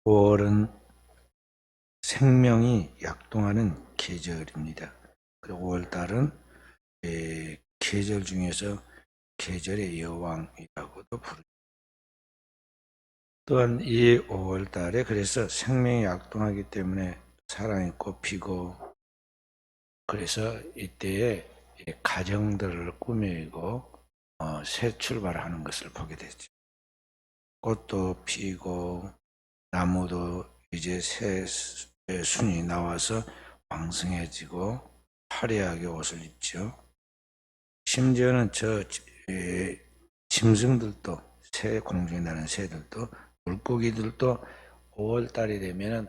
5월은 생명이 약동하는 계절입니다. 그리고 5월달은 계절 중에서 계절의 여왕이라고도 부르죠. 또한 이 5월달에 그래서 생명이 약동하기 때문에 사랑이 꽃피고, 그래서 이때에 가정들을 꾸미고 새 출발하는 것을 보게 되죠. 꽃도 피고 나무도 이제 새 순이 나와서 왕성해지고 화려하게 옷을 입죠. 심지어는 짐승들도, 새 공중에 나는 새들도, 물고기들도 5월달이 되면은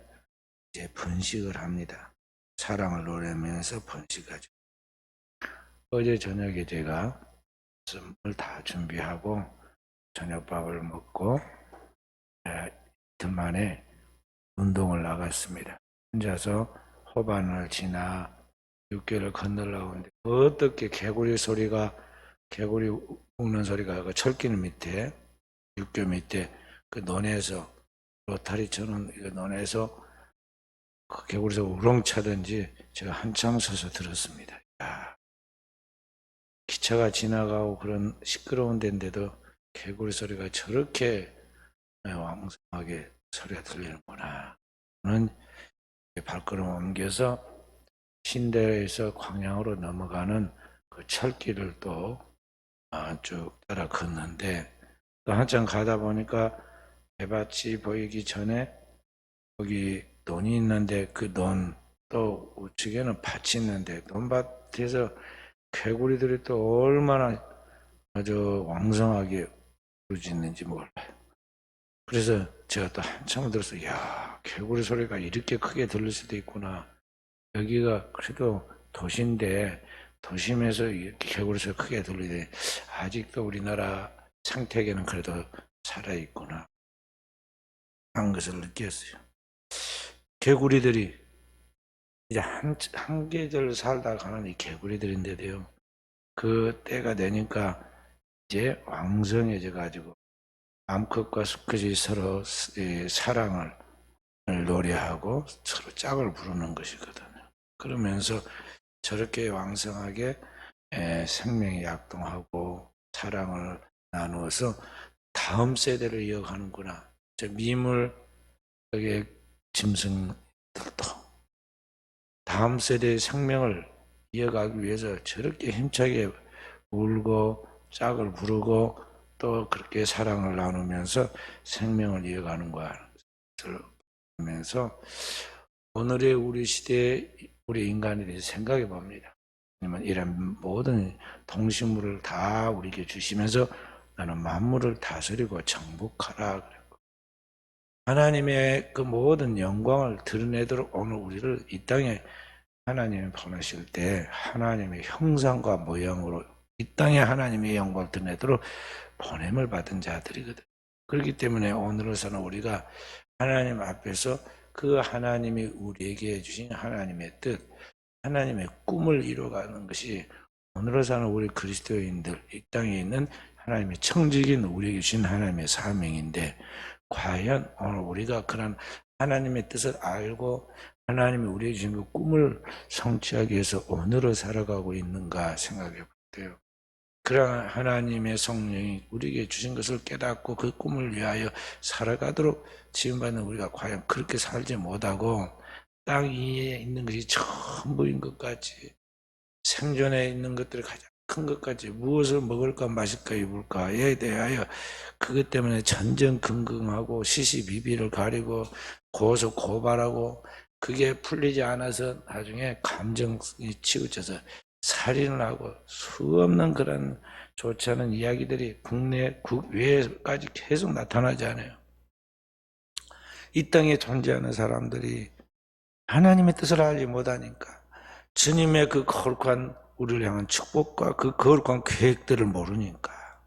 이제 번식을 합니다. 사랑을 노래하면서 번식하죠. 어제 저녁에 제가 을 다 준비하고 저녁밥을 먹고 이틀 만에 운동을 나갔습니다. 혼자서 호반을 지나 육교를 건너려고 하는데 어떻게 개구리 우는 소리가 그 철길 밑에, 육교 밑에 그 논에서, 로타리 쳐놓은 그 논에서 그 개구리가 우렁차든지 제가 한참 서서 들었습니다. 야, 기차가 지나가고 그런 시끄러운 데인데도 개구리 소리가 저렇게 왕성하게 소리가 들리는구나. 저는 발걸음 옮겨서 신대에서 광양으로 넘어가는 그 철길을 또 쭉 따라 걷는데, 또 한참 가다 보니까 배밭이 보이기 전에 거기 논이 있는데, 그 논 또 우측에는 밭이 있는데, 논밭에서 개구리들이 또 얼마나 아주 왕성하게 부르짖는지 몰라요. 그래서 제가 또 한참 들어서, 야, 개구리 소리가 이렇게 크게 들릴 수도 있구나. 여기가 그래도 도시인데 도심에서 이렇게 개구리 소리가 크게 들리대. 아직도 우리나라 생태계는 그래도 살아있구나 한 것을 느꼈어요. 개구리들이 이제 한 계절 살다 가는 이 개구리들인데도요, 그 때가 되니까 이제 왕성해져 가지고 암컷과 수컷이 서로 사랑을 노래하고 서로 짝을 부르는 것이거든요. 그러면서 저렇게 왕성하게 생명이 약동하고 사랑을 나누어서 다음 세대를 이어가는구나. 미물 속의 짐승들도 다음 세대의 생명을 이어가기 위해서 저렇게 힘차게 울고 짝을 부르고 또 그렇게 사랑을 나누면서 생명을 이어가는 것을 보면서 오늘의 우리 시대에 우리 인간에 대해서 생각해 봅니다. 이런 모든 동식물을 다 우리에게 주시면서 나는 만물을 다스리고 정복하라 그랬고, 하나님의 그 모든 영광을 드러내도록 오늘 우리를 이 땅에 하나님이 보내실 때 하나님의 형상과 모양으로 이 땅에 하나님의 영광을 드러내도록 보냄을 받은 자들이거든. 그렇기 때문에 오늘로서는 우리가 하나님 앞에서 그 하나님이 우리에게 주신 하나님의 뜻, 하나님의 꿈을 이루어가는 것이 오늘로서는 우리 그리스도인들, 이 땅에 있는 하나님의 청지기인 우리에게 주신 하나님의 사명인데, 과연 오늘 우리가 그런 하나님의 뜻을 알고 하나님이 우리에게 주신 그 꿈을 성취하기 위해서 오늘을 살아가고 있는가 생각해 볼게요. 그러한 하나님의 성령이 우리에게 주신 것을 깨닫고 그 꿈을 위하여 살아가도록 지음받는 우리가 과연 그렇게 살지 못하고 땅 위에 있는 것이 전부인 것 같이, 생존에 있는 것들이 가장 큰 것 같이, 무엇을 먹을까 마실까 입을까에 대하여 그것 때문에 전전긍긍하고 시시비비를 가리고 고소 고발하고, 그게 풀리지 않아서 나중에 감정이 치우쳐서 살인을 하고 수없는 그런 좋지 않은 이야기들이 국내 국외까지 계속 나타나지 않아요. 이 땅에 존재하는 사람들이 하나님의 뜻을 알지 못하니까, 주님의 그 거룩한 우리를 향한 축복과 그 거룩한 계획들을 모르니까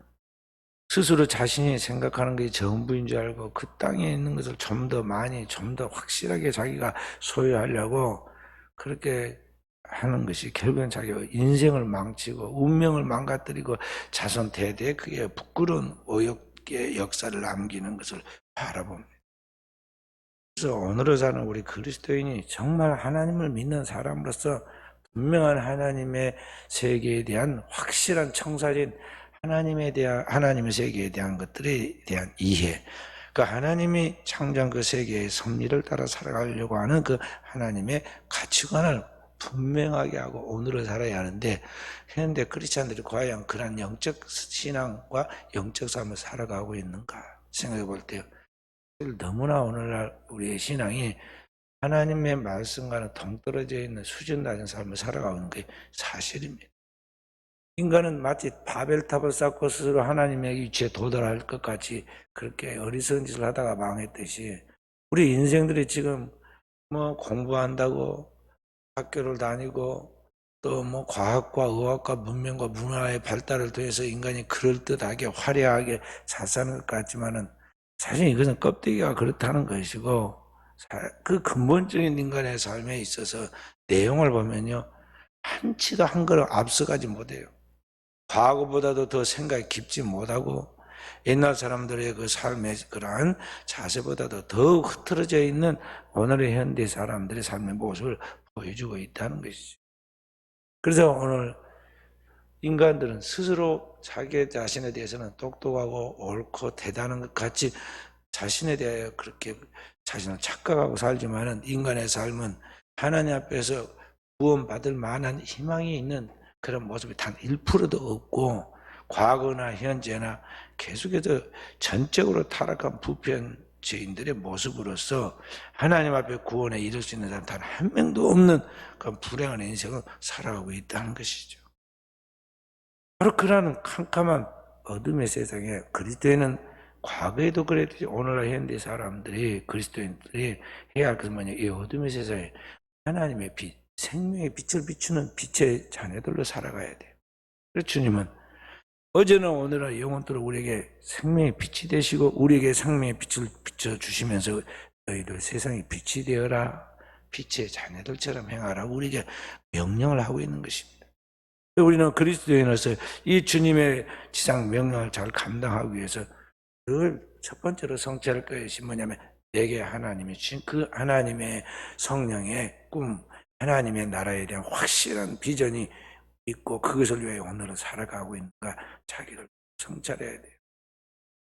스스로 자신이 생각하는 게 전부인 줄 알고 그 땅에 있는 것을 좀 더 많이, 좀 더 확실하게 자기가 소유하려고 그렇게 하는 것이 결국엔 자기가 인생을 망치고 운명을 망가뜨리고 자손 대대에 그게 부끄러운 오역의 역사를 남기는 것을 바라봅니다. 그래서 오늘을 사는 우리 그리스도인이 정말 하나님을 믿는 사람으로서 분명한 하나님의 세계에 대한 확실한 청사진, 하나님의 세계에 대한 것들에 대한 이해, 그 하나님이 창조한 그 세계의 섭리를 따라 살아가려고 하는 그 하나님의 가치관을 분명하게 하고 오늘을 살아야 하는데, 현대 크리스찬들이 과연 그런 영적 신앙과 영적 삶을 살아가고 있는가 생각해 볼 때요, 너무나 오늘날 우리의 신앙이 하나님의 말씀과는 동떨어져 있는 수준 낮은 삶을 살아가고 있는 게 사실입니다. 인간은 마치 바벨탑을 쌓고 스스로 하나님의 위치에 도달할 것 같이 그렇게 어리석은 짓을 하다가 망했듯이, 우리 인생들이 지금 뭐 공부한다고 학교를 다니고 또 뭐 과학과 의학과 문명과 문화의 발달을 통해서 인간이 그럴듯하게 화려하게 잘 사는 것 같지만은 사실 이것은 껍데기가 그렇다는 것이고, 그 근본적인 인간의 삶에 있어서 내용을 보면요, 한치도 한 걸음 앞서가지 못해요. 과거보다도 더 생각이 깊지 못하고 옛날 사람들의 그 삶의 그러한 자세보다도 더 흐트러져 있는 오늘의 현대 사람들의 삶의 모습을 보여주고 있다는 것이죠. 그래서 오늘 인간들은 스스로 자기 자신에 대해서는 똑똑하고 옳고 대단한 것 같이 자신에 대하여 그렇게 자신을 착각하고 살지만은, 인간의 삶은 하나님 앞에서 구원받을 만한 희망이 있는 그런 모습이 단 1%도 없고, 과거나 현재나 계속해서 전적으로 타락한 부편죄인들의 모습으로서 하나님 앞에 구원에 이를 수 있는 사람 단 한 명도 없는 그런 불행한 인생을 살아가고 있다는 것이죠. 바로 그러한 캄캄한 어둠의 세상에 그리스도인은 과거에도 그랬듯이 오늘날 현대 사람들이, 그리스도인들이 해야 할 것은 뭐냐, 이 어둠의 세상에 하나님의 빛, 생명의 빛을 비추는 빛의 자녀들로 살아가야 돼요. 그래서 주님은 어제는 오늘은 영원토록 우리에게 생명의 빛이 되시고 우리에게 생명의 빛을 비춰주시면서 너희들 세상의 빛이 되어라, 빛의 자녀들처럼 행하라고 우리에게 명령을 하고 있는 것입니다. 우리는 그리스도인으로서 이 주님의 지상 명령을 잘 감당하기 위해서 늘 첫 번째로 성취할 것이 뭐냐면, 내게 하나님이 주신 그 하나님의 성령의 꿈, 하나님의 나라에 대한 확실한 비전이 있고 그것을 위해 오늘은 살아가고 있는가, 자기를 성찰해야 돼요.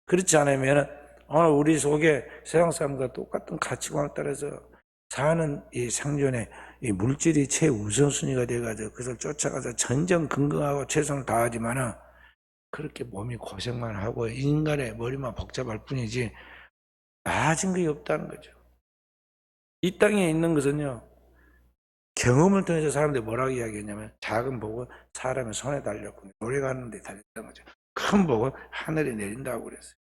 그렇지 않으면 오늘 우리 속에 세상 사람과 똑같은 가치관을 따라서 사는 이 생존의 이 물질이 최우선순위가 돼가지고 그것을 쫓아가서 전전긍긍하고 최선을 다하지만은 그렇게 몸이 고생만 하고 인간의 머리만 복잡할 뿐이지 나아진 것이 없다는 거죠. 이 땅에 있는 것은요, 경험을 통해서 사람들이 뭐라고 이야기했냐면, 작은 복은 사람의 손에 달렸고 노래가는 데 달렸다는 거죠. 큰 복은 하늘에 내린다고 그랬어요.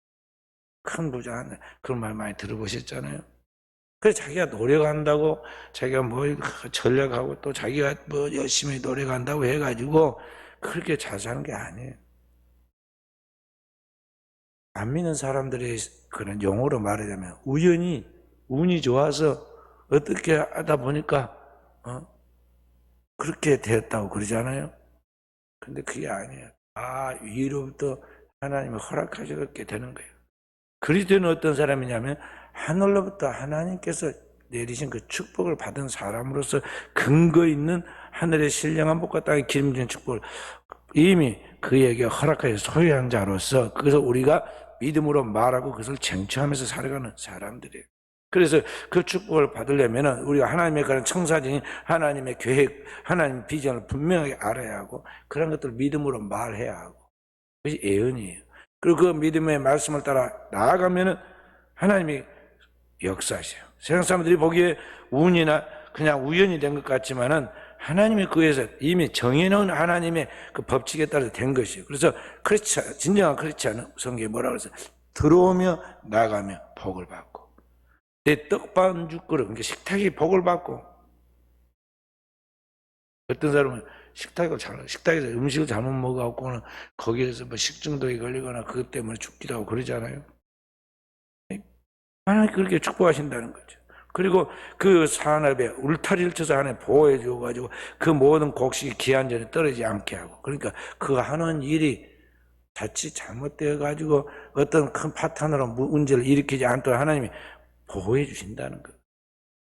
큰 부자 하늘, 그런 말 많이 들어보셨잖아요. 그래서 자기가 노력한다고, 자기가 뭐 전략하고 또 자기가 뭐 열심히 노력한다고 해가지고 그렇게 잘 사는 게 아니에요. 안 믿는 사람들의 그런 용어로 말하자면 우연히 운이 좋아서 어떻게 하다 보니까 그렇게 되었다고 그러잖아요. 근데 그게 아니에요. 위로부터 하나님이 허락하셨게 되는 거예요. 그리스도는 어떤 사람이냐면 하늘로부터 하나님께서 내리신 그 축복을 받은 사람으로서 근거 있는 하늘의 신령한 복과 땅의 기름진 축복을 이미 그에게 허락하여 소유한 자로서, 그래서 우리가 믿음으로 말하고 그것을 쟁취하면서 살아가는 사람들이에요. 그래서 그 축복을 받으려면 우리가 하나님의 그런 청사진, 하나님의 계획, 하나님의 비전을 분명하게 알아야 하고 그런 것들을 믿음으로 말해야 하고, 그것이 예언이에요. 그리고 그 믿음의 말씀을 따라 나아가면 하나님이 역사하셔요. 세상 사람들이 보기에 운이나 그냥 우연이 된 것 같지만은 하나님이 그에서 이미 정해놓은 하나님의 그 법칙에 따라서 된 것이에요. 그래서 진정한 크리스찬은 성경에 뭐라고 해서 들어오며 나가며 복을 받고, 내 떡반죽 그릇, 그러니까 식탁이 복을 받고, 어떤 사람은 식탁에서 음식을 잘못 먹어갖고는 거기에서 뭐 식중독이 걸리거나 그것 때문에 죽기도 하고 그러잖아요. 하나님 그렇게 축복하신다는 거죠. 그리고 그 산업에 울타리를 쳐서 안에 보호해 줘가지고 그 모든 곡식이 기한 전에 떨어지지 않게 하고, 그러니까 그 하는 일이 자칫 잘못되어 가지고 어떤 큰 파탄으로 문제를 일으키지 않도록 하나님이 보호해 주신다는 거예요.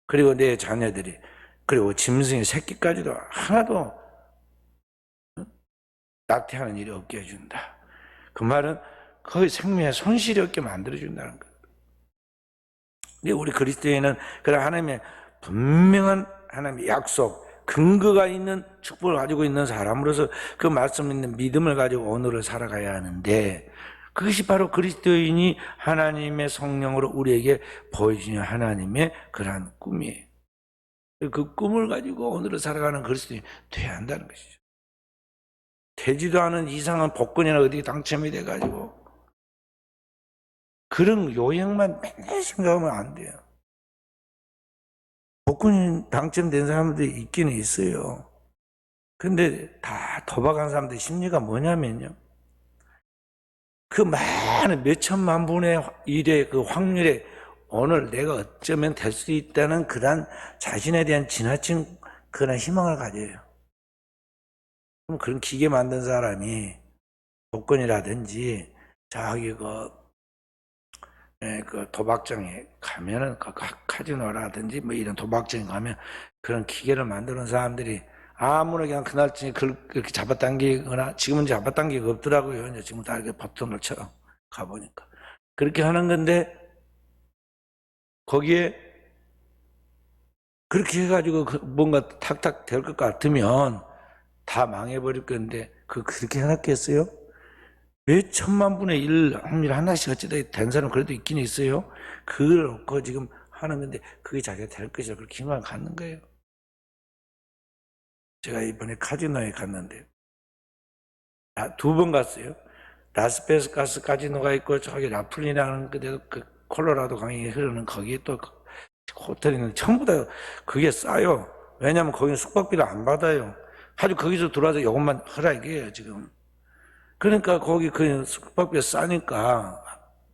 그리고 내 자녀들이, 그리고 짐승의 새끼까지도 하나도 낙태하는 일이 없게 해준다. 그 말은 거의 생명에 손실이 없게 만들어준다는 거예요. 근데 우리 그리스도인은 그런 하나님의 분명한 하나님의 약속, 근거가 있는 축복을 가지고 있는 사람으로서 그 말씀 있는 믿음을 가지고 오늘을 살아가야 하는데, 그것이 바로 그리스도인이 하나님의 성령으로 우리에게 보여주는 하나님의 그러한 꿈이에요. 그 꿈을 가지고 오늘을 살아가는 그리스도인이 돼야 한다는 것이죠. 되지도 않은 이상한 복권이나 어디 당첨이 돼가지고 그런 요행만 맨날 생각하면 안 돼요. 복권 당첨된 사람들이 있기는 있어요. 근데 다 도박한 사람들 심리가 뭐냐면요, 그 많은 몇 천만 분의 일의 그 확률에 오늘 내가 어쩌면 될 수 있다는 그런 자신에 대한 지나친 그런 희망을 가져요. 그럼 그런 기계 만든 사람이 복권이라든지 저기 그 도박장에 가면은 그 카지노라든지 뭐 이런 도박장에 가면 그런 기계를 만드는 사람들이 아무나 그냥 그날쯤에 그렇게 잡아당기거나, 지금은 잡아당기가 없더라고요. 이제 지금 다 이렇게 버튼을 쳐 가보니까 그렇게 하는 건데, 거기에 그렇게 해가지고 뭔가 탁탁 될 것 같으면 다 망해버릴 건데, 그렇게 해놨겠어요? 몇 천만 분의 일 확률 하나씩 어찌됐든 된 사람 그래도 있긴 있어요. 그걸 놓고 지금 하는 건데 그게 자기가 될 것이라 그렇게 희망을 갖는 거예요. 제가 이번에 카지노에 갔는데 2번 갔어요. 라스베가스 카지노가 있고 저기 라플리라는 그 콜로라도 강이 흐르는 거기에 또 호텔에는 전부 다 그게 싸요. 왜냐하면 거기는 숙박비를 안 받아요. 아주 거기서 들어와서 이것만 하라 이게요 지금. 그러니까 거기 그 숙박비 싸니까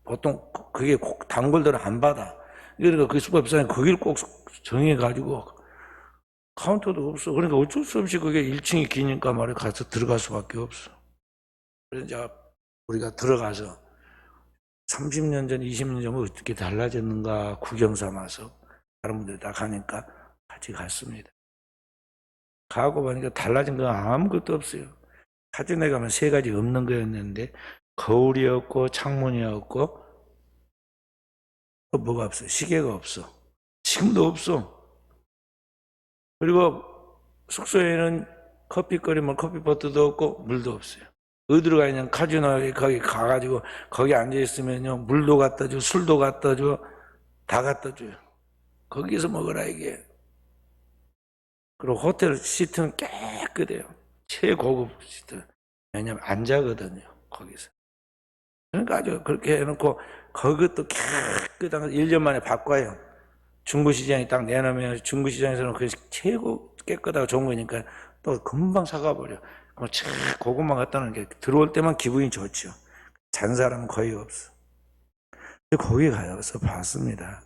보통 그게 단골들은 안 받아. 그러니까 그 숙박비 싸니까 거기를 꼭 정해가지고 카운터도 없어. 그러니까 어쩔 수 없이 그게 1층이 기니까 말이야 가서 들어갈 수밖에 없어. 그래서 이제 우리가 들어가서 30년 전, 20년 전 어떻게 달라졌는가 구경 삼아서 다른 분들이 다 가니까 같이 갔습니다. 가고 보니까 달라진 건 아무것도 없어요. 카지노에 가면 3가지 없는 거였는데 거울이었고 창문이었고 뭐가 없어? 시계가 없어. 지금도 없어. 그리고 숙소에는 커피 끓이면 커피포트도 없고 물도 없어요. 어디로 가냐면 카지노에 거기 가가지고 거기 앉아있으면요 물도 갖다 줘, 술도 갖다 줘, 다 갖다 줘요. 거기서 먹으라 이게. 그리고 호텔 시트는 깨끗해요. 최고급 시트. 왜냐면 안 자거든요 거기서. 그러니까 아주 그렇게 해놓고 그것도 깨끗한 1년 만에 바꿔요. 중부시장에 딱 내놓으면 중부시장에서는 그게 최고 깨끗하고 좋은 거니까 또 금방 사가버려. 그럼 그것만 갖다 놓은 게 들어올 때만 기분이 좋죠. 잔 사람은 거의 없어. 근데 거기 가서 봤습니다.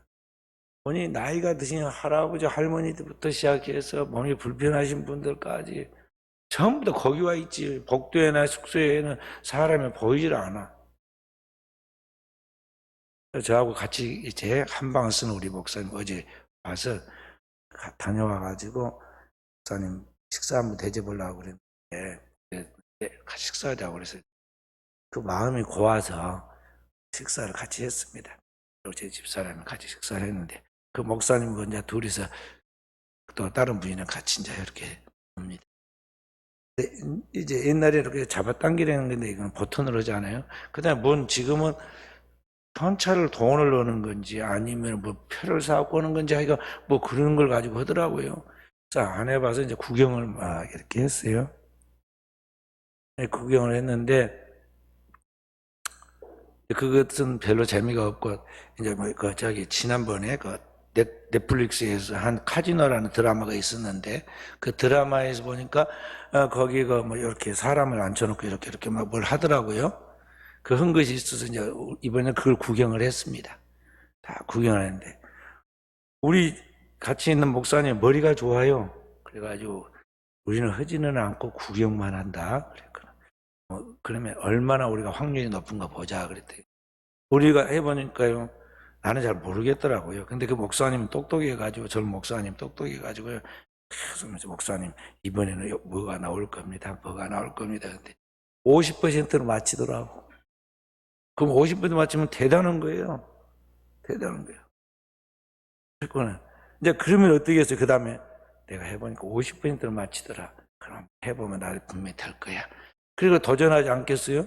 보니 나이가 드신 할아버지 할머니들부터 시작해서 몸이 불편하신 분들까지 전부 다 거기 와 있지. 복도에나 숙소에는 사람이 보이질 않아. 저하고 같이 이제 한방을 쓰는 우리 목사님 어제 와서 다녀와가지고 목사님 식사 한번 대접하려고 그랬는데 같이 식사하자고 그래서 그 마음이 고와서 식사를 같이 했습니다. 그리고 제 집사람이 같이 식사를 했는데 그 목사님과 이제 둘이서 또 다른 분이랑 같이 이제 이렇게 옵니다. 이제 옛날에 이렇게 잡아당기려는 건데 이건 버튼으로 하잖아요. 그 다음에 뭔 지금은 현찰을 돈을 넣는 건지 아니면 뭐 표를 사갖고 오는 건지 하여간 뭐 그런 걸 가지고 하더라고요. 그래서 안 해봐서 이제 구경을 막 이렇게 했어요. 네, 구경을 했는데 그것은 별로 재미가 없고 이제 뭐 그 저기 지난번에 그 넷플릭스에서 한 카지노라는 드라마가 있었는데 그 드라마에서 보니까 거기가 뭐 이렇게 사람을 앉혀놓고 이렇게 막 뭘 하더라고요. 그 한 것이 있어서 이제 이번에 그걸 구경을 했습니다. 다 구경을 했는데 우리 같이 있는 목사님 머리가 좋아요. 그래가지고 우리는 하지는 않고 구경만 한다. 그랬거든. 그러면 얼마나 우리가 확률이 높은가 보자 그랬더니 우리가 해보니까요 나는 잘 모르겠더라고요. 근데 그 목사님 똑똑해가지고, 젊은 목사님 똑똑해가지고요. 계속 목사님, 이번에는 뭐가 나올 겁니다. 뭐가 나올 겁니다. 근데 50%를 맞히더라고. 그럼 50% 맞히면 대단한 거예요. 대단한 거예요. 그거는. 이제 그러면 어떻게 했어요? 그 다음에 내가 해보니까 50%를 맞히더라. 그럼 해보면 나 분명히 될 거야. 그리고 도전하지 않겠어요?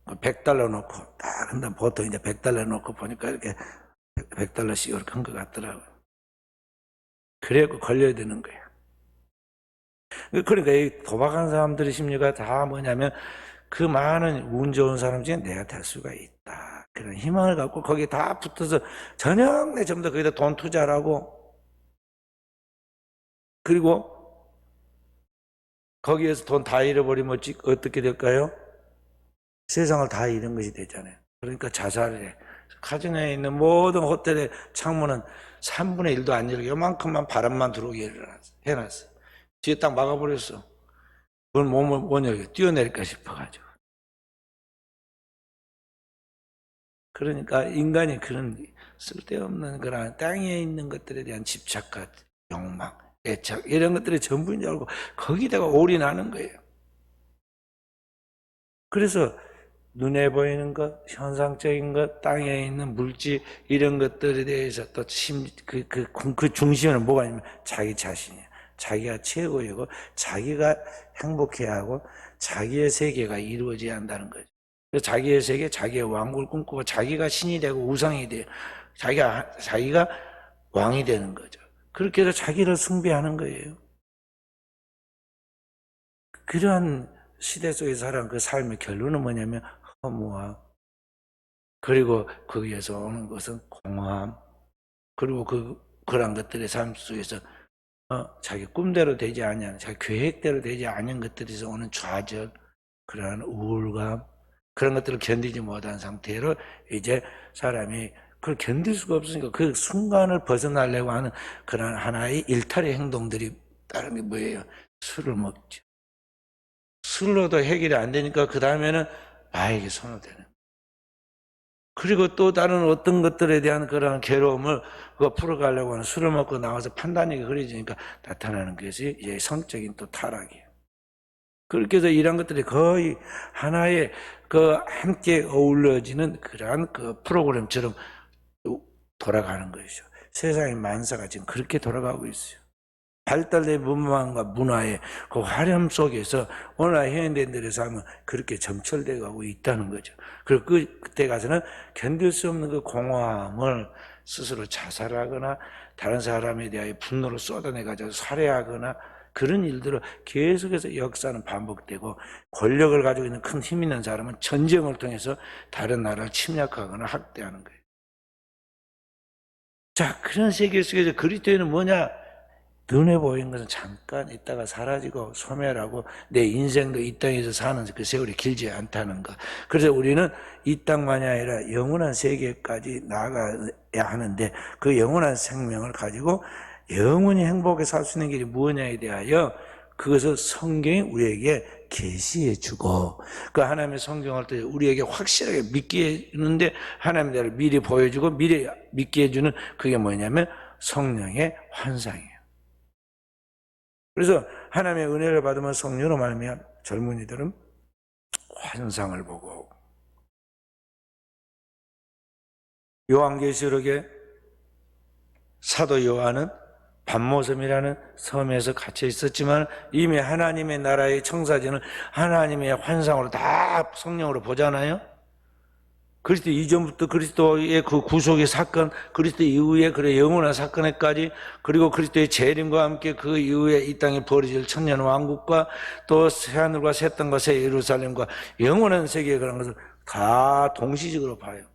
100달러 놓고, 딱, 근데 보통 이제 100달러 놓고 보니까 이렇게 100달러씩 이렇게 한 것 같더라고요. 그래갖고 걸려야 되는 거예요. 그러니까 이 도박하는 사람들의 심리가 다 뭐냐면 그 많은 운 좋은 사람 중에 내가 될 수가 있다. 그런 희망을 갖고 거기에 다 붙어서 저녁 내 전부 다 거기다 돈 투자를 하고 그리고 거기에서 돈 다 잃어버리면 어떻게 될까요? 세상을 다 잃은 것이 되잖아요. 그러니까 자살을 해. 가정에 있는 모든 호텔의 창문은 3분의 1도 안 열고 요만큼만 바람만 들어오게 해놨어. 뒤에 딱 막아버렸어. 그건 뭐냐, 뛰어내릴까 싶어가지고. 그러니까 인간이 그런 쓸데없는 그런 땅에 있는 것들에 대한 집착과 욕망, 애착 이런 것들이 전부인 줄 알고 거기다가 올인하는 거예요. 그래서 눈에 보이는 것, 현상적인 것, 땅에 있는 물질 이런 것들에 대해서 또 그 중심에는 뭐가 있냐면 자기 자신이에요. 자기가 최고이고 자기가 행복해야 하고 자기의 세계가 이루어져야 한다는 거죠. 그래서 자기의 세계, 자기의 왕국을 꿈꾸고 자기가 신이 되고 우상이 돼요. 자기가 왕이 되는 거죠. 그렇게 해서 자기를 숭배하는 거예요. 그러한 시대 속에 살아온 그 삶의 결론은 뭐냐면 허무함, 그리고 거기에서 오는 것은 공허함, 그리고 그런 것들의 삶 속에서 자기 꿈대로 되지 않은, 자기 계획대로 되지 않은 것들에서 오는 좌절, 그러한 우울감, 그런 것들을 견디지 못한 상태로 이제 사람이 그걸 견딜 수가 없으니까 그 순간을 벗어나려고 하는 그런 하나의 일탈의 행동들이 다른 게 뭐예요? 술을 먹죠. 술로도 해결이 안 되니까 그 다음에는 마약에 손을 대는. 그리고 또 다른 어떤 것들에 대한 그런 괴로움을 풀어가려고 하는 술을 먹고 나와서 판단력이 흐려지니까 나타나는 것이 이제 성적인 또 타락이에요. 그렇게 해서 이런 것들이 거의 하나의 그 함께 어우러지는 그러한 그 프로그램처럼 돌아가는 것이죠. 세상의 만사가 지금 그렇게 돌아가고 있어요. 발달된 문화과 문화의 그 화려함 속에서 오늘날 현대인들의 삶은 그렇게 점철되어 가고 있다는 거죠. 그리고 그때 가서는 견딜 수 없는 그 공허함을 스스로 자살하거나 다른 사람에 대하여 분노를 쏟아내가지고 살해하거나 그런 일들을 계속해서 역사는 반복되고 권력을 가지고 있는 큰 힘 있는 사람은 전쟁을 통해서 다른 나라를 침략하거나 학대하는 거예요. 자, 그런 세계 속에서 그리스도인은 뭐냐? 눈에 보이는 것은 잠깐 있다가 사라지고 소멸하고 내 인생도 이 땅에서 사는 그 세월이 길지 않다는 것. 그래서 우리는 이 땅만이 아니라 영원한 세계까지 나아가야 하는데 그 영원한 생명을 가지고 영원히 행복하게 살 수 있는 길이 무엇냐에 대하여 그것을 성경이 우리에게 계시해 주고 그 하나님의 성경을 또 우리에게 확실하게 믿게 해주는데 하나님의 나라를 미리 보여주고 미리 믿게 해주는 그게 뭐냐면 성령의 환상이에요. 그래서 하나님의 은혜를 받으면 성령으로 말미암아 젊은이들은 환상을 보고 요한계시록에 사도 요한은 반모섬이라는 섬에서 갇혀 있었지만 이미 하나님의 나라의 청사진을 하나님의 환상으로 다 성령으로 보잖아요. 그리스도 이전부터 그리스도의 그 구속의 사건, 그리스도 이후에 그래 영원한 사건에까지 그리고 그리스도의 재림과 함께 그 이후에 이 땅에 벌어질 천년 왕국과 또 새하늘과 새 땅과 새 예루살렘과 영원한 세계에 그런 것을 다 동시적으로 봐요.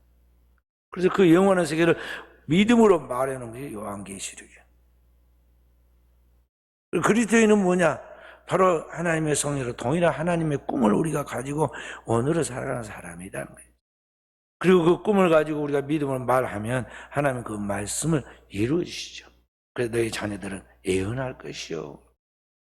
그래서 그 영원한 세계를 믿음으로 말해놓은 게 요한계시록이에요. 그리스도인은 뭐냐? 바로 하나님의 성령으로 동일한 하나님의 꿈을 우리가 가지고 오늘을 살아가는 사람이라는 거예요. 그리고 그 꿈을 가지고 우리가 믿음으로 말하면 하나님은 그 말씀을 이루어 주시죠. 그래서 너희 자녀들은 예언할 것이요.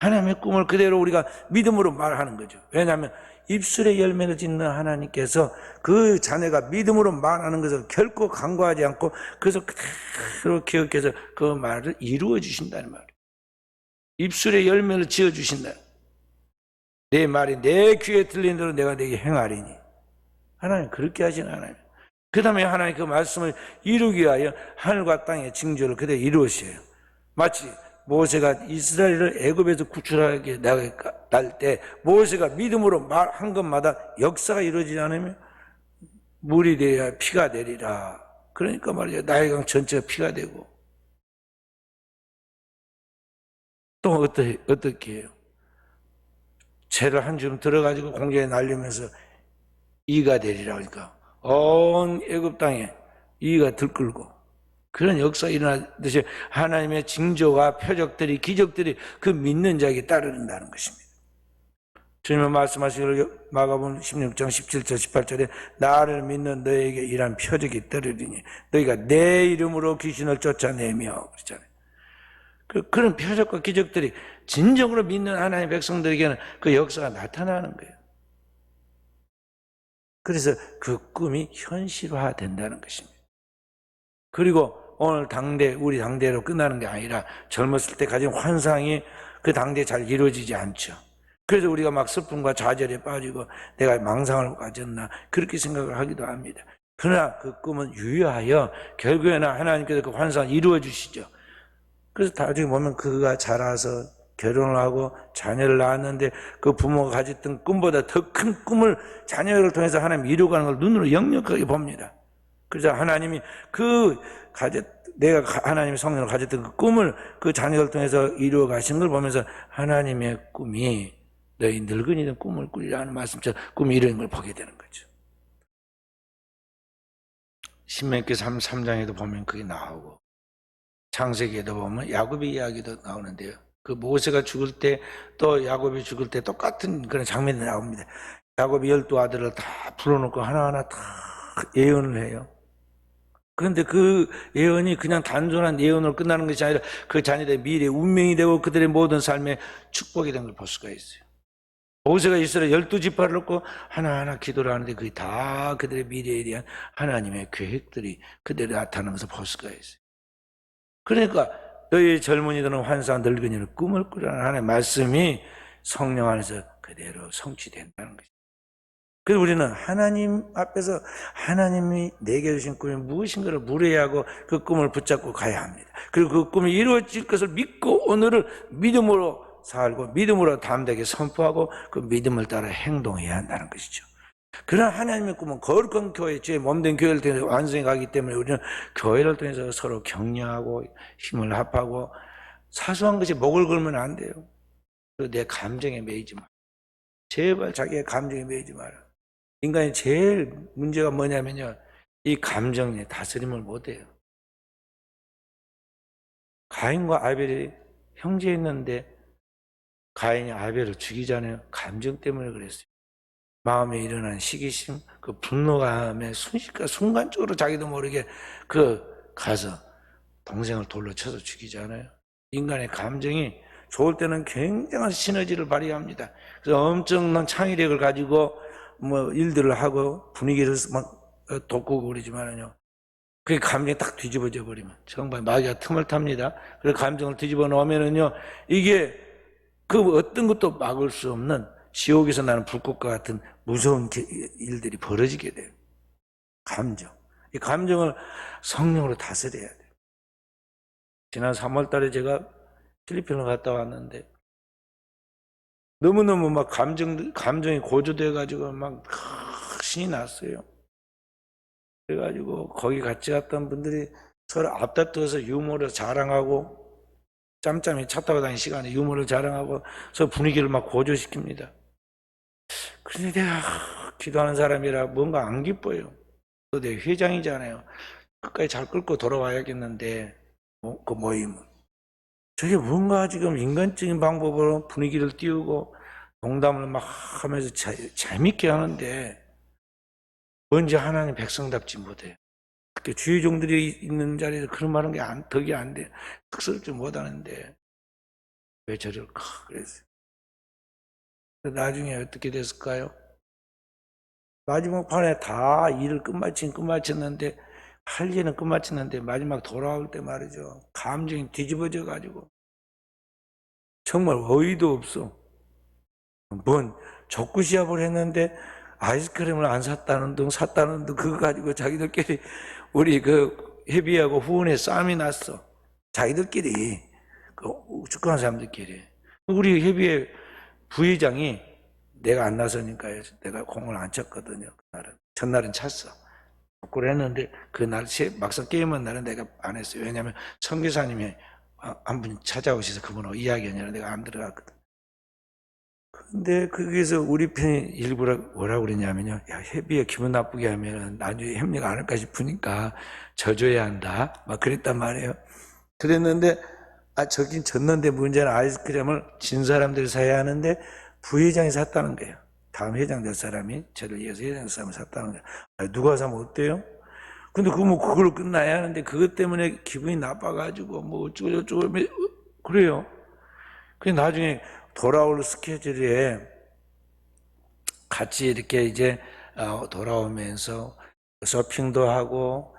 하나님의 꿈을 그대로 우리가 믿음으로 말하는 거죠. 왜냐하면 입술의 열매를 짓는 하나님께서 그 자녀가 믿음으로 말하는 것을 결코 간과하지 않고 그래서 그대로 기억해서 그 말을 이루어 주신다는 말이에요. 입술의 열매를 지어 주신다. 내 말이 내 귀에 들리는 대로 내가 내게 행하리니. 하나님 그렇게 하시는 하나님. 그 다음에 하나님 그 말씀을 이루기 위하여 하늘과 땅의 징조를 그대로 이루으셔요. 마치 모세가 이스라엘을 애굽에서 구출하게 날 때 모세가 믿음으로 말한 것마다 역사가 이루어지지 않으면 물이 되어야 피가 되리라. 그러니까 말이야 나일강 전체가 피가 되고 또 어떻게 해요? 채를 한 줌 들어가지고 공중에 날리면서 이가 되리라 그러니까 온 애굽 땅에 이가 들끓고 그런 역사가 일어나듯이 하나님의 징조와 표적들이 기적들이 그 믿는 자에게 따르는다는 것입니다. 주님은 말씀하시기를 마가복음 16장 17절 18절에 나를 믿는 너에게 이러한 표적이 따르리니 너희가 내 이름으로 귀신을 쫓아내며 그랬잖아요. 그런 표적과 기적들이 진정으로 믿는 하나님의 백성들에게는 그 역사가 나타나는 거예요. 그래서 그 꿈이 현실화된다는 것입니다. 그리고 오늘 우리 당대로 끝나는 게 아니라 젊었을 때 가진 환상이 그 당대에 잘 이루어지지 않죠. 그래서 우리가 막 슬픔과 좌절에 빠지고 내가 망상을 가졌나 그렇게 생각을 하기도 합니다. 그러나 그 꿈은 유효하여 결국에는 하나님께서 그 환상을 이루어 주시죠. 그래서 나중에 보면 그가 자라서 결혼을 하고 자녀를 낳았는데 그 부모가 가졌던 꿈보다 더 큰 꿈을 자녀를 통해서 하나님이 이루어가는 걸 눈으로 역력하게 봅니다. 그래서 하나님이 내가 하나님의 성령을 가졌던 그 꿈을 그 자녀를 통해서 이루어 가신 걸 보면서 하나님의 꿈이 너희 늙은이는 꿈을 꾸리라는 말씀처럼 꿈이 이루어진 걸 보게 되는 거죠. 신명기 3장에도 보면 그게 나오고 창세기에도 보면 야곱의 이야기도 나오는데요. 그 모세가 죽을 때 또 야곱이 죽을 때 똑같은 그런 장면이 나옵니다. 야곱이 12아들을 다 불러놓고 하나하나 다 예언을 해요. 그런데 그 예언이 그냥 단순한 예언으로 끝나는 것이 아니라 그 자녀들의 미래의 운명이 되고 그들의 모든 삶에 축복이 된 걸 볼 수가 있어요. 모세가 이스라엘 12지파를 놓고 하나하나 기도를 하는데 그게 다 그들의 미래에 대한 하나님의 계획들이 그들에 나타나면서 볼 수가 있어요. 그러니까 너희 젊은이들은 환상 늙은이는 꿈을 꾸라는 하나님의 말씀이 성령 안에서 그대로 성취된다는 것입니다. 그래서 우리는 하나님 앞에서 하나님이 내게 주신 꿈이 무엇인가를 물어야 하고 그 꿈을 붙잡고 가야 합니다. 그리고 그 꿈이 이루어질 것을 믿고 오늘을 믿음으로 살고 믿음으로 담대하게 선포하고 그 믿음을 따라 행동해야 한다는 것이죠. 그런 하나님의 꿈은 거룩한 교회, 주의 몸된 교회를 통해서 완성해 가기 때문에 우리는 교회를 통해서 서로 격려하고 힘을 합하고 사소한 것이 목을 걸면 안 돼요. 그리고 내 감정에 매이지 마. 제발 자기의 감정에 매이지 마라. 인간이 제일 문제가 뭐냐면요. 이 감정에 다스림을 못해요. 가인과 아벨이 형제였는데 가인이 아벨을 죽이잖아요. 감정 때문에 그랬어요. 마음에 일어난 시기심, 그 분노감에 순간적으로 자기도 모르게 가서 동생을 돌로 쳐서 죽이잖아요. 인간의 감정이 좋을 때는 굉장한 시너지를 발휘합니다. 그래서 엄청난 창의력을 가지고 일들을 하고 분위기를 막 돋구고 그러지만은요. 그 감정이 딱 뒤집어져 버리면 정말 마귀가 틈을 탑니다. 그래서 감정을 뒤집어 놓으면은요. 이게 그 어떤 것도 막을 수 없는 지옥에서 나는 불꽃과 같은 무서운 일들이 벌어지게 돼요. 감정. 이 감정을 성령으로 다스려야 돼요. 지난 3월 달에 제가 필리핀을 갔다 왔는데 너무너무 막 감정이 고조돼가지고 막 신이 났어요. 그래가지고 거기 같이 갔던 분들이 서로 앞다투어서 유머를 자랑하고 짬짬이 차 타고 다니는 시간에 유머를 자랑하고 서로 분위기를 막 고조시킵니다. 그런데 내가 기도하는 사람이라 뭔가 안 기뻐요. 또 내 회장이잖아요. 끝까지 잘 끌고 돌아와야겠는데 그 모임은 저게 뭔가 지금 인간적인 방법으로 분위기를 띄우고 농담을 막 하면서 재밌게 하는데 뭔지 하나님 백성답지 못해요. 특히 주의종들이 있는 자리에서 그런 말하는 게 덕이 안 돼. 특스럽지 못하는데 왜 저럴까 그랬어요. 나중에 어떻게 됐을까요? 마지막 판에 다 일을 끝마쳤는데 할 일은 끝마쳤는데 마지막 돌아올 때 말이죠. 감정이 뒤집어져 가지고 정말 어이도 없어. 뭔 족구 시합을 했는데 아이스크림을 안 샀다는 둥 샀다는 둥 그거 가지고 자기들끼리 우리 그 회비하고 후원에 싸움이 났어. 자기들끼리 그 축구하는 사람들끼리 우리 회비의 부회장이 내가 안 나서니까 내가 공을 안 쳤거든요. 그날은 전날은 찼어. 족구를 했는데 그날 막상 게임한 날은 내가 안 했어요. 왜냐하면 선교사님이 한 분 찾아오셔서 그분하고 이야기하느라 내가 안 들어갔거든. 근데 거기서 우리 편이 일부러 뭐라고 그랬냐면요. 야, 회비에 기분 나쁘게 하면 나중에 협력 안 할까 싶으니까 져줘야 한다. 막 그랬단 말이에요. 그랬는데, 저긴 졌는데 문제는 아이스크림을 진 사람들이 사야 하는데 부회장이 샀다는 거예요. 다음 회장 될 사람이 저를 이어서 회장 될 사람을 샀다는 거예요. 누가 사면 어때요? 근데 그걸로 끝나야 하는데 그것 때문에 기분이 나빠가지고 뭐 어쩌고저쩌고 그래요. 그래서 나중에 돌아올 스케줄에 같이 이렇게 이제 돌아오면서 쇼핑도 하고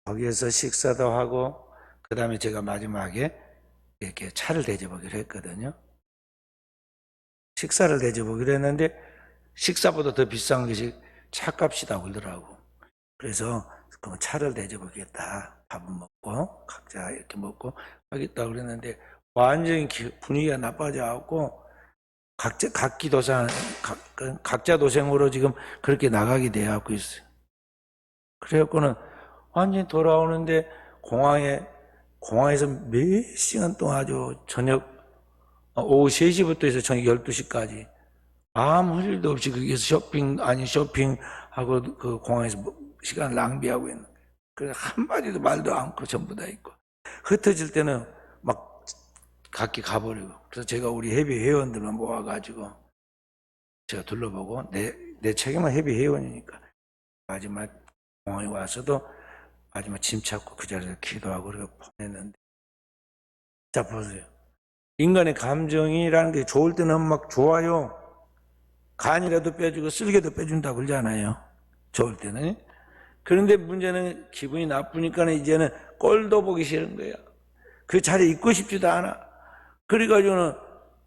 거기에서 식사도 하고 그 다음에 제가 마지막에 이렇게 차를 대접하기로 했거든요. 식사를 대접하기로 했는데 식사보다 더 비싼 것이 차값이다 그러더라고. 그래서 그럼 차를 대접하겠다. 밥은 먹고 각자 이렇게 먹고 하겠다 그랬는데 완전히 분위기가 나빠져갖고 각자 도생으로 지금 그렇게 나가게 돼갖고 있어요. 그래갖고는 완전히 돌아오는데 공항에서 몇 시간 동안 아주 저녁 오후 3시부터 해서 저녁 12시까지 아무 할 일도 없이 거기서 쇼핑하고 그 공항에서 시간을 낭비하고 있는 거예요. 그래서 한마디도 말도 않고 전부 다 있고 흩어질 때는 막 각기 가버리고 그래서 제가 우리 해비 회원들만 모아가지고 제가 둘러보고 내 책임은 해비 회원이니까 마지막 공항에 와서도 마지막 짐 찾고 그 자리에서 기도하고 그렇게 보냈는데 자 보세요. 인간의 감정이라는 게 좋을 때는 막 좋아요. 간이라도 빼주고 쓸개도 빼준다고 그러잖아요. 좋을 때는. 그런데 문제는 기분이 나쁘니까 이제는 꼴도 보기 싫은 거야. 그 자리에 있고 싶지도 않아. 그래가지고는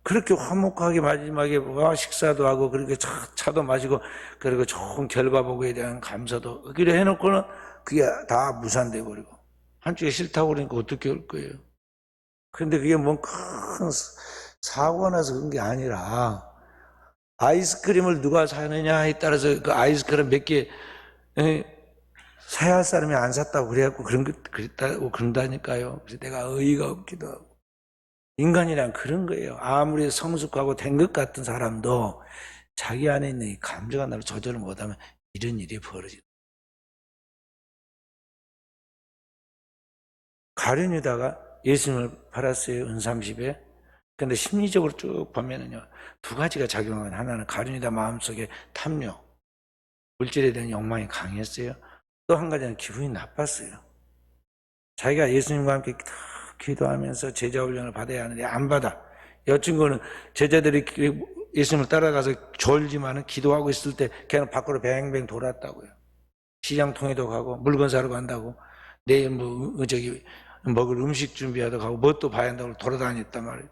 그렇게 화목하게 마지막에 식사도 하고 그렇게 차도 마시고 그리고 좋은 결과 보고에 대한 감사도 그래 해놓고는 그게 다 무산돼 버리고 한쪽에 싫다고 그러니까 어떻게 할 거예요. 그런데 그게 뭔 큰 사고가 나서 그런 게 아니라 아이스크림을 누가 사느냐에 따라서 그 아이스크림 몇 개 사야 할 사람이 안 샀다고 그래갖고 그랬다고 그런다니까요. 그래서 내가 어이가 없기도 하고. 인간이란 그런 거예요. 아무리 성숙하고 된 것 같은 사람도 자기 안에 있는 이 감정 하나를 조절을 못하면 이런 일이 벌어지고. 가룟유다가 예수님을 팔았어요. 은30에. 근데 심리적으로 쭉 보면은요, 두 가지가 작용하는 하나는 가룟유다 마음속에 탐욕, 물질에 대한 욕망이 강했어요. 또 한 가지는 기분이 나빴어요. 자기가 예수님과 함께 기도하면서 제자 훈련을 받아야 하는데 안 받아. 이 친구는 제자들이 예수님을 따라가서 졸지만은 기도하고 있을 때 걔는 밖으로 뱅뱅 돌았다고요. 시장 통에도 가고 물건 사러 간다고 내일 먹을 음식 준비하러 가고 뭣도 봐야 한다고 돌아다녔단 말이에요.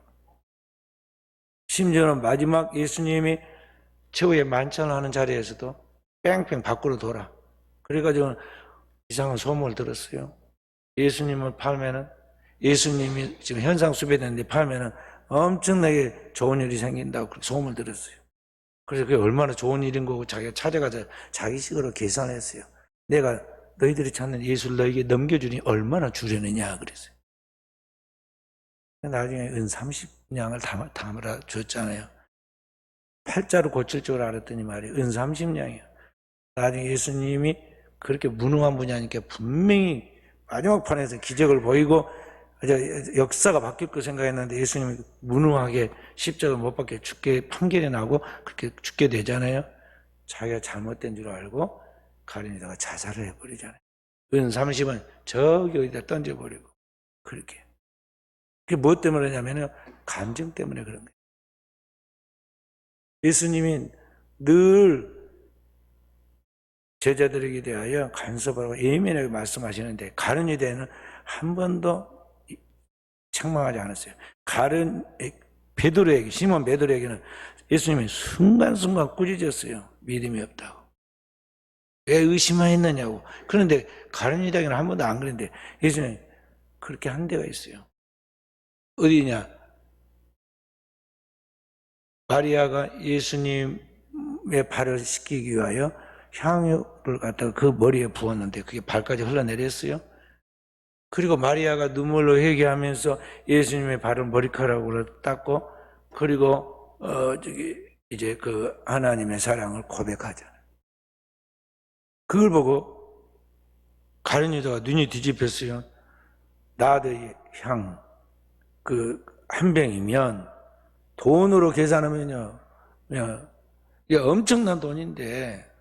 심지어는 마지막 예수님이 최후의 만찬을 하는 자리에서도 뺑뺑 밖으로 돌아. 그래가지고 이상한 소문을 들었어요. 예수님을 팔면은 예수님이 지금 현상 수배되는데 팔면은 엄청나게 좋은 일이 생긴다고 소문을 들었어요. 그래서 그게 얼마나 좋은 일인 거고 자기가 찾아가서 자기식으로 계산했어요. 내가 너희들이 찾는 예수를 너에게 넘겨주니 얼마나 주려느냐 그랬어요. 나중에 은 30냥을 담으라 줬잖아요. 팔자로 고칠 줄 알았더니 말이에요. 은 30냥이에요. 나중에 예수님이 그렇게 무능한 분이 아니니까 분명히 마지막 판에서 기적을 보이고 역사가 바뀔 거 생각했는데 예수님이 무능하게 십자가 못 박혀 죽게 판결이 나고 그렇게 죽게 되잖아요. 자기가 잘못된 줄 알고 가룟유다가 자살을 해버리잖아요. 은 30은 저기 어디다 던져버리고 그렇게 그게 무엇 때문에 그러냐면요, 감정 때문에 그런 거예요. 예수님이 늘 제자들에게 대하여 간섭하고 예민하게 말씀하시는데 가룟 유대인은 한 번도 책망하지 않았어요. 베드로에게, 시몬 베드로에게는 예수님이 순간순간 꾸짖었어요. 믿음이 없다고. 왜 의심하였느냐고. 그런데 가룟 유다에게는 한 번도 안 그랬는데 예수님이 그렇게 한 데가 있어요. 어디냐? 마리아가 예수님의 발을 씻기기 위하여 향유를 갖다가 그 머리에 부었는데 그게 발까지 흘러내렸어요. 그리고 마리아가 눈물로 회개하면서 예수님의 발을 머리카락으로 닦고, 그리고 이제 그 하나님의 사랑을 고백하잖아요. 그걸 보고 가룟 유다가 눈이 뒤집혔어요. 나드의 향, 그 한 병이면 돈으로 계산하면요, 이게 엄청난 돈인데,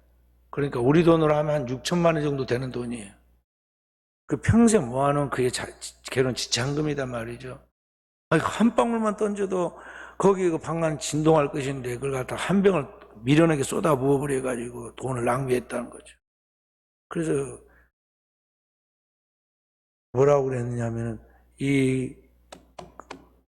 그러니까 우리 돈으로 하면 한 6천만 원 정도 되는 돈이에요. 그 평생 모아놓은 그게 결혼 지참금이단 말이죠. 아니, 한 방울만 던져도 거기에 그 방안 진동할 것인데 그걸 갖다 한 병을 미련하게 쏟아 부어버려가지고 돈을 낭비했다는 거죠. 그래서 뭐라고 그랬느냐면은 이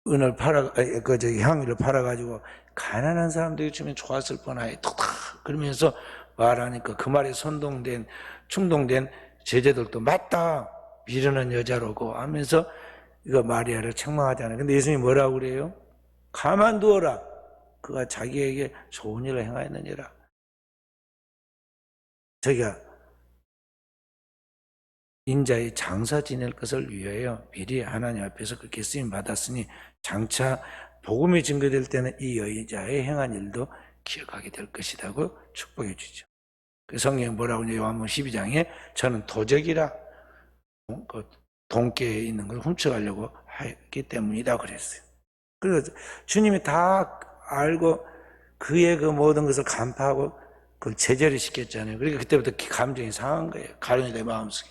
은을 향유를 팔아가지고 가난한 사람들이 주면 좋았을 뻔하여 톡탁 그러면서 말하니까 그 말에 충동된 제자들도 맞다, 미련한 여자로고 하면서 이거 마리아를 책망하잖아요. 근데 예수님이 뭐라고 그래요? 가만두어라. 그가 자기에게 좋은 일을 행하였느니라. 저기가 인자의 장사 지낼 것을 위하여 미리 하나님 앞에서 그렇게 쓰임 받았으니 장차 복음이 증거될 때는 이 여자의 행한 일도 기억하게 될 것이라고 축복해 주죠. 그 성경에 뭐라고 하냐, 요한복음 12장에 저는 도적이라 그 돈께에 있는 걸 훔쳐가려고 했기 때문이다 그랬어요. 그래서 주님이 다 알고 그의 그 모든 것을 간파하고 그걸 제재를 시켰잖아요. 그러니까 그때부터 감정이 상한 거예요. 가룟 유다의 마음속에.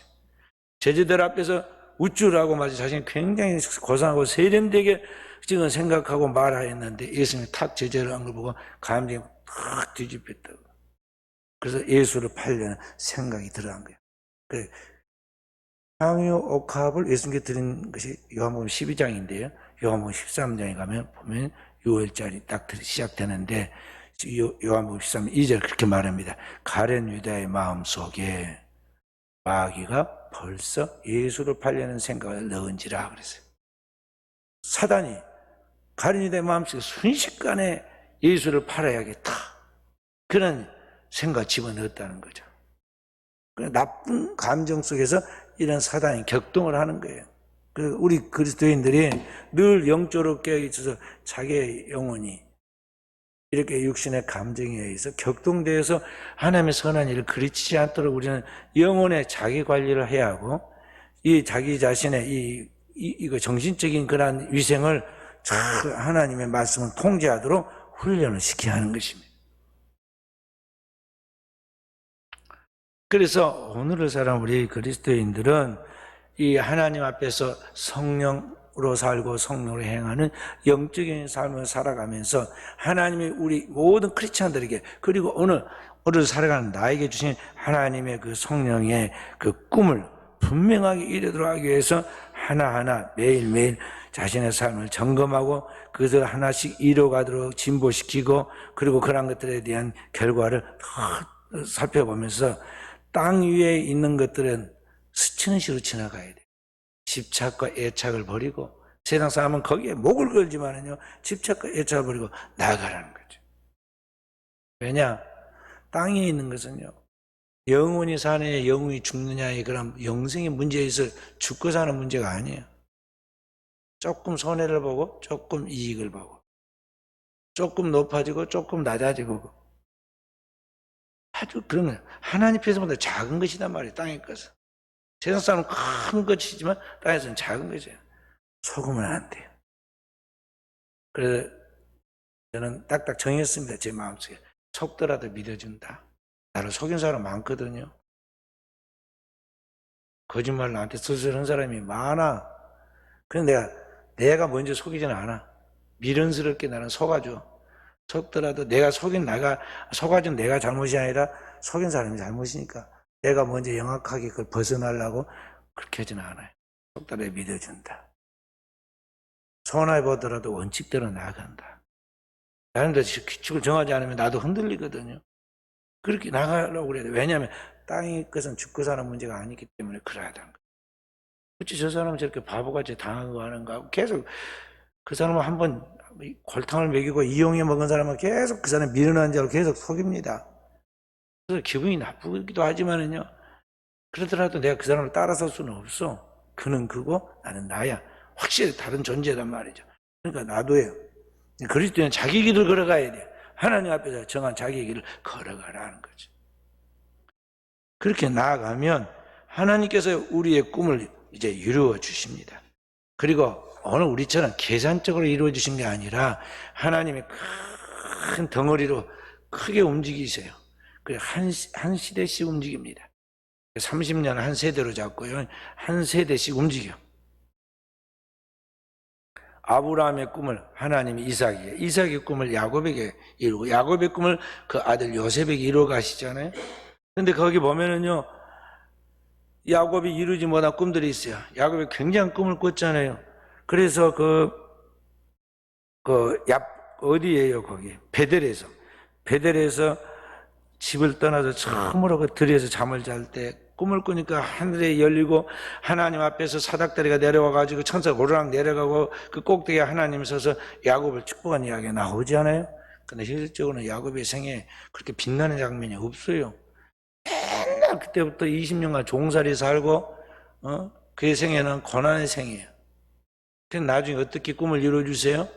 제자들 앞에서 우쭐하고 마치 자신이 굉장히 고상하고 세련되게 지금 생각하고 말하였는데 예수님이 탁 제재를 한 걸 보고 감정이 탁 뒤집혔다고. 그래서 예수를 팔려는 생각이 들어간 거예요. 그래, 향유 옥합을 예수님께 드린 것이 요한복음 12장인데요. 요한복음 13장에 가면 보면 6월절이 딱 시작되는데 요한복음 13장 2절 그렇게 말합니다. 가룟 유다의 마음속에 마귀가 벌써 예수를 팔려는 생각을 넣은지라 그랬어요. 사단이 가룟 유다의 마음속에 순식간에 예수를 팔아야겠다, 그런 생각 집어넣었다는 거죠. 나쁜 감정 속에서 이런 사단이 격동을 하는 거예요. 우리 그리스도인들이 늘 영적으로 깨어있어서 자기의 영혼이 이렇게 육신의 감정에 의해서 격동되어서 하나님의 선한 일을 그르치지 않도록 우리는 영혼의 자기 관리를 해야 하고, 이 자기 자신의 이거 정신적인 그러한 위생을 잘 하나님의 말씀을 통제하도록 훈련을 시켜야 하는 것입니다. 그래서 오늘을 살아온 우리 그리스도인들은 이 하나님 앞에서 성령으로 살고 성령으로 행하는 영적인 삶을 살아가면서 하나님이 우리 모든 크리스찬들에게, 그리고 오늘 살아가는 나에게 주신 하나님의 그 성령의 그 꿈을 분명하게 이루도록 하기 위해서 하나하나 매일매일 자신의 삶을 점검하고 그것을 하나씩 이뤄가도록 진보시키고, 그리고 그런 것들에 대한 결과를 살펴보면서 땅 위에 있는 것들은 스치는 시로 지나가야 돼. 집착과 애착을 버리고, 세상 사람은 거기에 목을 걸지만은요, 집착과 애착을 버리고 나아가라는 거죠. 왜냐? 땅에 있는 것은요, 영혼이 사느냐 영혼이 죽느냐의 그런 영생의 문제에 있어 죽고 사는 문제가 아니에요. 조금 손해를 보고 조금 이익을 보고, 조금 높아지고 조금 낮아지고, 아주 그런 거예요. 하나님 앞에서보다 작은 것이단 말이에요, 땅의 것은. 세상 사람은 큰 것이지만 땅에서는 작은 것이에요. 속으면 안 돼요. 그래서 저는 딱딱 정했습니다, 제 마음속에. 속더라도 믿어준다. 나를 속인 사람 많거든요. 거짓말 나한테 수술한 사람이 많아. 그래서 내가 먼저 속이지는 않아. 미련스럽게 나는 속아줘. 속더라도 내가 속아준 내가 잘못이 아니라 속인 사람이 잘못이니까 내가 먼저 영악하게 그걸 벗어나려고 그렇게 하지는 않아요. 속달에 믿어준다. 손해보더라도 원칙대로 나아간다. 나는 더 규칙을 정하지 않으면 나도 흔들리거든요. 그렇게 나가려고 그래야 돼. 왜냐하면 땅의 것은 죽고 사는 문제가 아니기 때문에 그러하다는 거예요. 그렇지, 저 사람은 저렇게 바보같이 당하고 하는가 하고 계속 그 사람은 한번 골탕을 먹이고 이용해 먹은 사람은 계속 그 사람 미련한 자로 계속 속입니다. 그래서 기분이 나쁘기도 하지만은요, 그러더라도 내가 그 사람을 따라설 수는 없어. 그는 그고 나는 나야. 확실히 다른 존재란 말이죠. 그러니까 나도예요. 그리스도는 자기 길을 걸어가야 돼. 하나님 앞에서 정한 자기 길을 걸어가라는 거죠. 그렇게 나아가면 하나님께서 우리의 꿈을 이제 이루어 주십니다. 그리고 오늘 우리처럼 계산적으로 이루어 주신 게 아니라 하나님이 큰 덩어리로 크게 움직이세요. 한 시대씩 움직입니다. 30년 한 세대로 잡고요. 한 세대씩 움직여. 아브라함의 꿈을 하나님이 이삭의 꿈을 야곱에게 이루고 야곱의 꿈을 그 아들 요셉에게 이루어 가시잖아요. 근데 거기 보면은요, 야곱이 이루지 못한 꿈들이 있어요. 야곱이 굉장한 꿈을 꿨잖아요. 그래서 어디예요, 거기? 베델에서 집을 떠나서 처음으로 그 들에서 잠을 잘 때 꿈을 꾸니까 하늘에 열리고 하나님 앞에서 사닥다리가 내려와가지고 천사가 오르락 내려가고 그 꼭대기에 하나님이 서서 야곱을 축복한 이야기가 나오지 않아요? 근데 실질적으로는 야곱의 생에 그렇게 빛나는 장면이 없어요. 맨날 그때부터 20년간 종살이 살고 그의 생애는 고난의 생이에요. 근데 나중에 어떻게 꿈을 이루어주세요?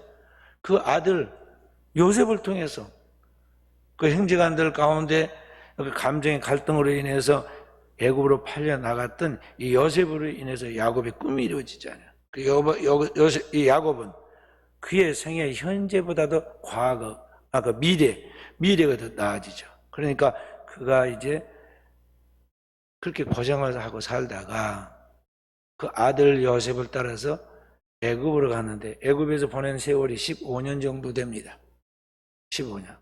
그 아들 요셉을 통해서 그 형제간들 가운데 그 감정의 갈등으로 인해서 애굽으로 팔려 나갔던 이 요셉으로 인해서 야곱의 꿈이 이루어지잖아요. 이 야곱은 그의 생애 현재보다도 미래가 더 나아지죠. 그러니까 그가 이제 그렇게 고생을 하고 살다가 그 아들 요셉을 따라서 애굽으로 갔는데 애굽에서 보낸 세월이 15년 정도 됩니다. 15년.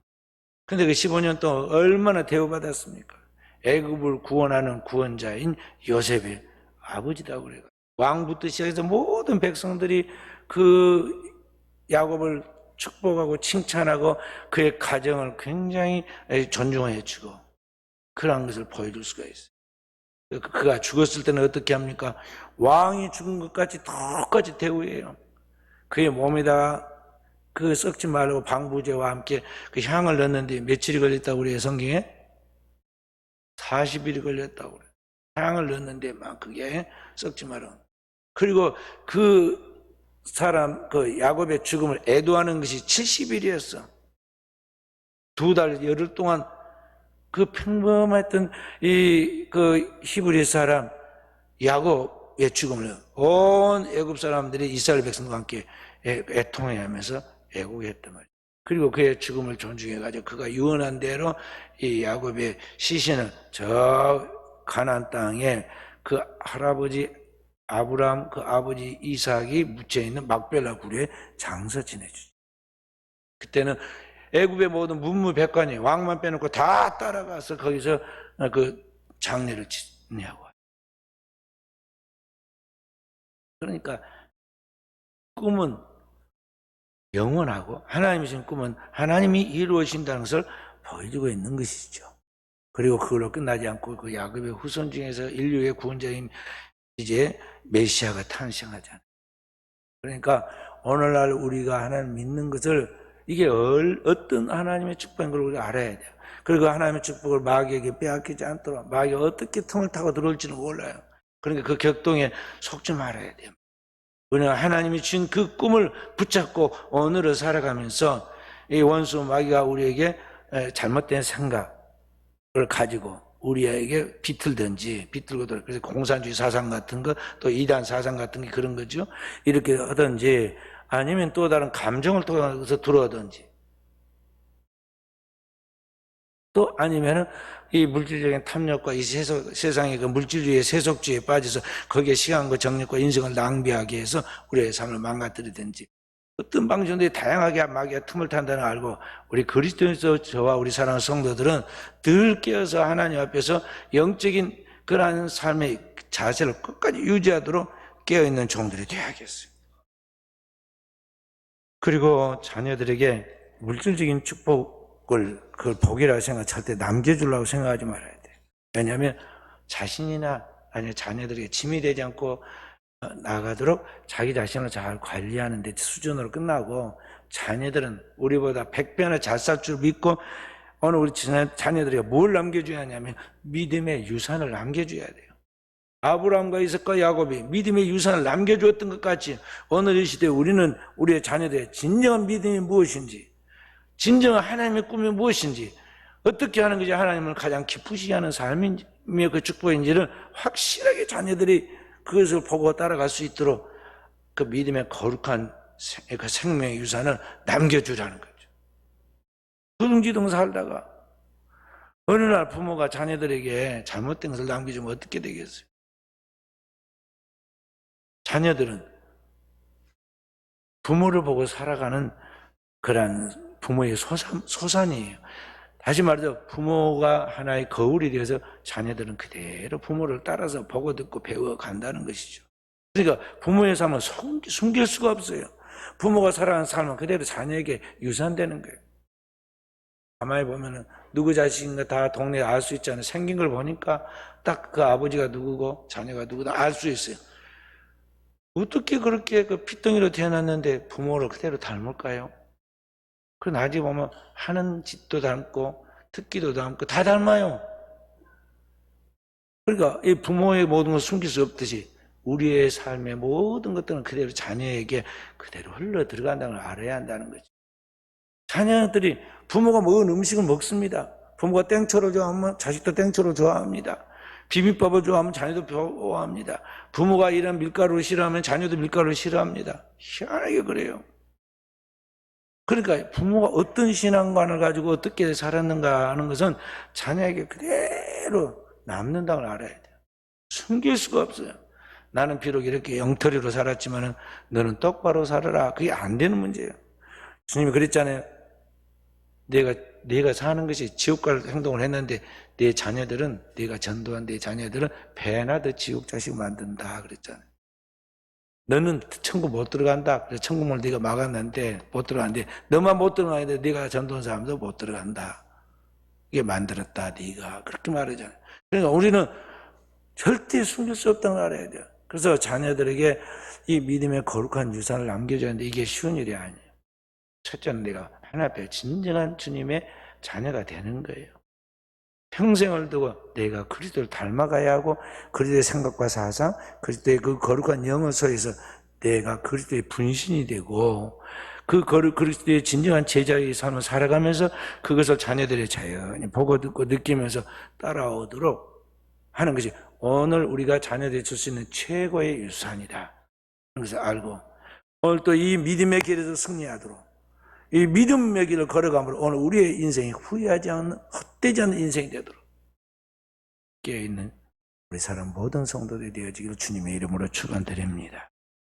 근데 그 15년 동안 얼마나 대우받았습니까? 애굽을 구원하는 구원자인 요셉의 아버지라고 그래요. 왕부터 시작해서 모든 백성들이 그 야곱을 축복하고 칭찬하고 그의 가정을 굉장히 존중해 주고 그런 것을 보여줄 수가 있어요. 그가 죽었을 때는 어떻게 합니까? 왕이 죽은 것 같이 똑같이 대우해요. 그의 몸에다가 그 썩지 말고 방부제와 함께 그 향을 넣는데 며칠이 걸렸다고 그래요, 성경에? 40일이 걸렸다고 그래요. 향을 넣는데 막 그게 썩지 말고. 그리고 그 사람, 그 야곱의 죽음을 애도하는 것이 70일이었어. 2달, 열흘 동안 그 평범했던 그 히브리 사람 야곱의 죽음을 온 애굽 사람들이 이스라엘 백성과 함께 애통해하면서 애국했단 말이에요. 그리고 그의 죽음을 존중해가지고 그가 유언한 대로 이 야곱의 시신을 저 가나안 땅에 그 할아버지 아브라함 그 아버지 이삭이 묻혀있는 막벨라 굴에 장서 지내주죠. 그때는 애굽의 모든 문무백관이 왕만 빼놓고 다 따라가서 거기서 그 장례를 지내고. 그러니까 꿈은 영원하고 하나님이 주신 꿈은 하나님이 이루어진다는 것을 보여주고 있는 것이죠. 그리고 그걸로 끝나지 않고 그 야곱의 후손 중에서 인류의 구원자인 이제 메시아가 탄생하잖아요. 그러니까 오늘날 우리가 하나님 믿는 것을 이게 어떤 하나님의 축복인 걸 우리가 알아야 돼요. 그리고 하나님의 축복을 마귀에게 빼앗기지 않도록 마귀가 어떻게 틈을 타고 들어올지는 몰라요. 그러니까 그 격동에 속지 말아야 돼요. 우리가 하나님이 주신 그 꿈을 붙잡고 오늘을 살아가면서 이 원수 마귀가 우리에게 잘못된 생각을 가지고 우리에게 비틀고도 그래서 공산주의 사상 같은 거 또 이단 사상 같은 게 그런 거죠. 이렇게 하든지 아니면 또 다른 감정을 통해서 들어오든지 또 아니면은 이 물질적인 탐욕과 이 세상의 그 물질주의의 세속주의에 빠져서 거기에 시간과 정력과 인생을 낭비하게 해서 우리의 삶을 망가뜨리든지 어떤 방식들이 다양하게 마귀가 틈을 탄다는 걸 알고 우리 그리스도인에서 저와 우리 사랑하는 성도들은 늘 깨어서 하나님 앞에서 영적인 그러한 삶의 자세를 끝까지 유지하도록 깨어있는 종들이 되어야겠어요. 그리고 자녀들에게 물질적인 축복을 그걸 복이라고 생각 절대 남겨주려고 생각하지 말아야 돼요. 왜냐하면 자신이나 아니면 자녀들에게 짐이 되지 않고 나가도록 자기 자신을 잘 관리하는 데 수준으로 끝나고 자녀들은 우리보다 100배나 잘 살 줄 믿고 오늘 우리 자녀들에게 뭘 남겨줘야 하냐면 믿음의 유산을 남겨줘야 돼요. 아브라함과 이삭과 야곱이 믿음의 유산을 남겨주었던 것 같이 오늘 이 시대에 우리는 우리의 자녀들의 진정한 믿음이 무엇인지 진정한 하나님의 꿈이 무엇인지 어떻게 하는 것이 하나님을 가장 기쁘시게 하는 삶이며 그 축복인지를 확실하게 자녀들이 그것을 보고 따라갈 수 있도록 그 믿음의 거룩한 그 생명의 유산을 남겨주라는 거죠. 두둥지둥 살다가 어느 날 부모가 자녀들에게 잘못된 것을 남겨주면 어떻게 되겠어요? 자녀들은 부모를 보고 살아가는 그런 부모의 소산이에요. 다시 말해서 부모가 하나의 거울이 되어서 자녀들은 그대로 부모를 따라서 보고 듣고 배워간다는 것이죠. 그러니까 부모의 삶은 숨길 수가 없어요. 부모가 살아가는 삶은 그대로 자녀에게 유산되는 거예요. 가만히 보면은 누구 자식인가 다 동네에 알 수 있잖아요. 생긴 걸 보니까 딱 그 아버지가 누구고 자녀가 누구다 알 수 있어요. 어떻게 그렇게 그 핏덩이로 태어났는데 부모를 그대로 닮을까요? 그 나중에 보면 하는 짓도 닮고 특기도 닮고 다 닮아요. 그러니까 이 부모의 모든 것을 숨길 수 없듯이 우리의 삶의 모든 것들은 그대로 자녀에게 그대로 흘러 들어간다는 걸 알아야 한다는 거죠. 자녀들이 부모가 먹은 음식을 먹습니다. 부모가 땡초를 좋아하면 자식도 땡초를 좋아합니다. 비빔밥을 좋아하면 자녀도 좋아합니다. 부모가 이런 밀가루를 싫어하면 자녀도 밀가루를 싫어합니다. 희한하게 그래요. 그러니까 부모가 어떤 신앙관을 가지고 어떻게 살았는가 하는 것은 자녀에게 그대로 남는다는 걸 알아야 돼요. 숨길 수가 없어요. 나는 비록 이렇게 영터리로 살았지만 너는 똑바로 살아라. 그게 안 되는 문제예요. 주님이 그랬잖아요. 내가 사는 것이 지옥 갈 행동을 했는데 내 자녀들은 내가 전도한 내 자녀들은 배나 더 지옥 자식 만든다 그랬잖아요. 너는 천국 못 들어간다. 그래서 천국문을 네가 막았는데 못 들어간대. 너만 못 들어가는데 네가 전도한 사람도 못 들어간다. 이게 만들었다 네가 그렇게 말하잖아요. 그러니까 우리는 절대 숨길 수 없다는 걸 알아야 돼요. 그래서 자녀들에게 이 믿음의 거룩한 유산을 남겨줘야 하는데 이게 쉬운 일이 아니에요. 첫째는 내가 하나님 앞에 진정한 주님의 자녀가 되는 거예요. 평생을 두고 내가 그리스도를 닮아가야 하고 그리스도의 생각과 사상, 그리스도의 그 거룩한 영어서에서 내가 그리스도의 분신이 되고 그 그리스도의 진정한 제자의 삶을 살아가면서 그것을 자녀들이 자연히 보고 듣고 느끼면서 따라오도록 하는 것이 오늘 우리가 자녀들이 줄 수 있는 최고의 유산이다. 그래서 알고 오늘 또 이 믿음의 길에서 승리하도록 이 믿음의 길을 걸어감으로 오늘 우리의 인생이 후회하지 않는 헛되지 않는 인생이 되도록 깨어있는 우리 사람 모든 성도들이 되어지기를 주님의 이름으로 축원드립니다.